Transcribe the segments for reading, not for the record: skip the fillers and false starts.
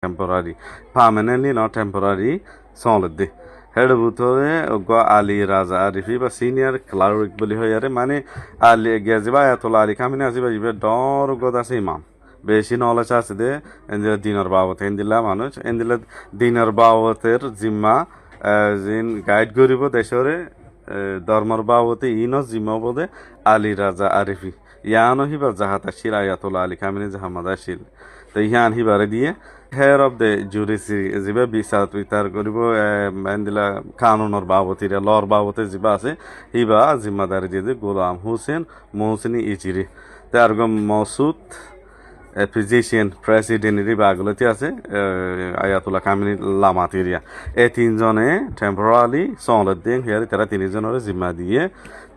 temporary permanently not temporary solid head বুতরে Ali Reza Arafi বা senior cleric বলি হয় আরে মানে আলী গেজিবা আয়াতুল্লাহ আলী খামিনি আসিবা ইবে ডর গদ আছে ইমাম বেশি নলেজ আছে দে এন্দিলা দিনের বাবত এন্দিলা মানুষ এন্দিলা দিনের বাবতের জিম্মা জিন গাইড করিব দেশরে ধর্মর বাবতে ইনস জিম্মা বদে আলী রাজা আরিফি ইয়ানো হিবা জাহাত আসিল আয়াতুল্লাহ আলী খামিনি জাহামাদ আসিল তো ইয়ান হিবারে দিয়ে হেয়ার অফ দ্য জুডিসি যিবা বিচার বিচার কৰিব এন্দিলা কানুনৰ বাবতিৰে লর বাবতে যিবা আছে হিবা জিম্মাদারি দিয়ে গোলাম হুসেন মহসিনী ইজিরি তার মসুদ ফিজিশিয়ান প্রেসিডেন্ট বাগলতি আছে আয়াতুল্লাহ কামিনী লামাতিরিয়া এই তিনজনে টেম্পোরারি সনদ দিন হিয়ারি তারা তিনজনের জিম্মা দিয়ে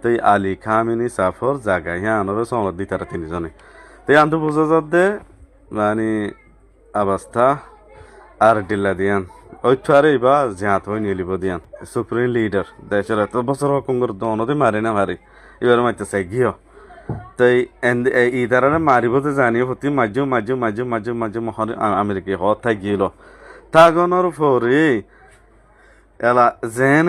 তাই আলী খামিনী সাফর জায়গায় হিয়ানোর সনদ দি তারা তিনজনে তাই আন্ত বোঝা যাচ্ছে মানে অবস্থা আর ডিল্লা দিয়ান ওইটারে বা জিয়াত হয়ে নিলিব দিয়ান সুপ্রিম লিডার দেশের এত বছর হকুমর দনতে মারে না মারি এবার মারতেছে গিয়ে তাই ইদারে মারিবতে জানিয়ে হতি মাঝে মহন আমেরিকা হত থাই গিল তাগনর পরে এলা জেন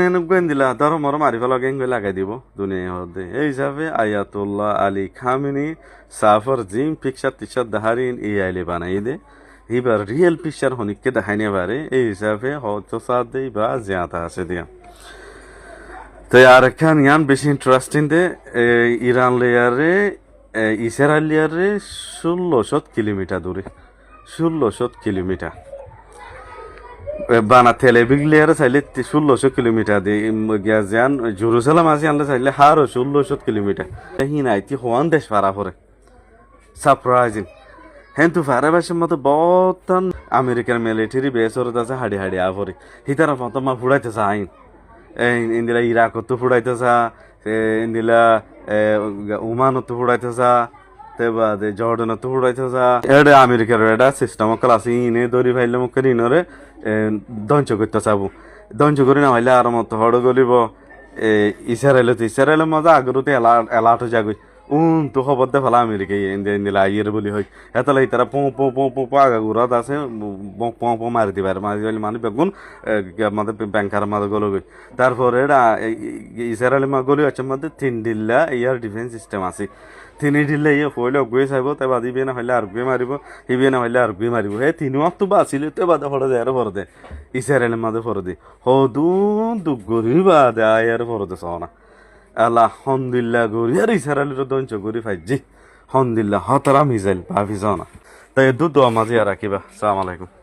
দিলা ধর মর মারিফ লগে লাগাই দিব দুনিয়া হতে এই হিসাবে Ayatollah Ali Khamenei সাফর gym picture teacher দাহারিন এই আইলে বানাই দে এবার রিয়েল পিকচার হনিককে দেখাইনে পারে এই হিসাবে হয়তো সাথ দেই বা জিয়াতা আছে দিয়া তো আর একখান ইয়ান বেশি ইন্টারেস্টিং দে ইরান লেয়ারে ইসরায়েল লেয়ারে 1600 কিলোমিটার দূরে 1600 কিলোমিটার বানা তেলেবিগ লেয়ারে চাইলে 1600 কিলোমিটার দিয়ে গিয়ান জেরুজালেম আছে আনলে চাইলে হারো 1600 কিলোমিটার হিনাইতি হওয়ান দেশ পারা পরে সারপ্রাইজিং হেন্তু ফারাবাসের মতো বতন আমেরিকার মিলিটারি বেসর আছে হাড়ি হাড়ি আভরে হিতারা ফতমা ফুড়াইতেছে আইন ইন্দিলা ইরাকত ফুড়াইতেছা ইন্দিলা ওমানত ফুড়াইতেছা তেবাদে জর্ডানত ফুড়াইতেছা এটা আমেরিকার এটা সিস্টেম আছে ইনে দরি ফাইলে মুখে ইনরে ধ্বংস করতে চাবো ধ্বংস করি না হইলে আর মতো হড় গলিব ইসরায়েলের মজা আগরতে এলাট যাগই তো খবর দে ফেলা আমেরিকা ইন্দিলা ইয়ের বলি হয় এতলা তারা পো আগা ঘুরাত আছে পো মারি দিবার মারি দিলে মানে বেগুন আমাদের ব্যাংকার মাঝে গলো গই তারপরে এটা ইসরায়েলের মা গলি হচ্ছে মধ্যে 3 ডিল্লা এয়ার ডিফেন্স সিস্টেম আছে 3 ডিল্লা ইয়ে হইলে অগুয়ে চাইব তে বাদিবে না হইলে আর গুয়ে মারিব হিবে না হইলে আর গুয়ে মারিব এই তিনও তো বাঁচিলে তে বাদে ফড়ে দেয় আর ফড়ে দে ইসরায়েলের মাঝে ফড়ে দে হদু দুগরি বাদে আয়ার ফড়ে দে সনা আলহামদুলিল্লাহ গরি আর ইসরায়েলের দঞ্চ গরি ফাইজি আলহামদুলিল্লাহ হতরা মিজাইল ভাবি জানা তাই দোয়া মাঝে রাখিবা আসসালামু আলাইকুম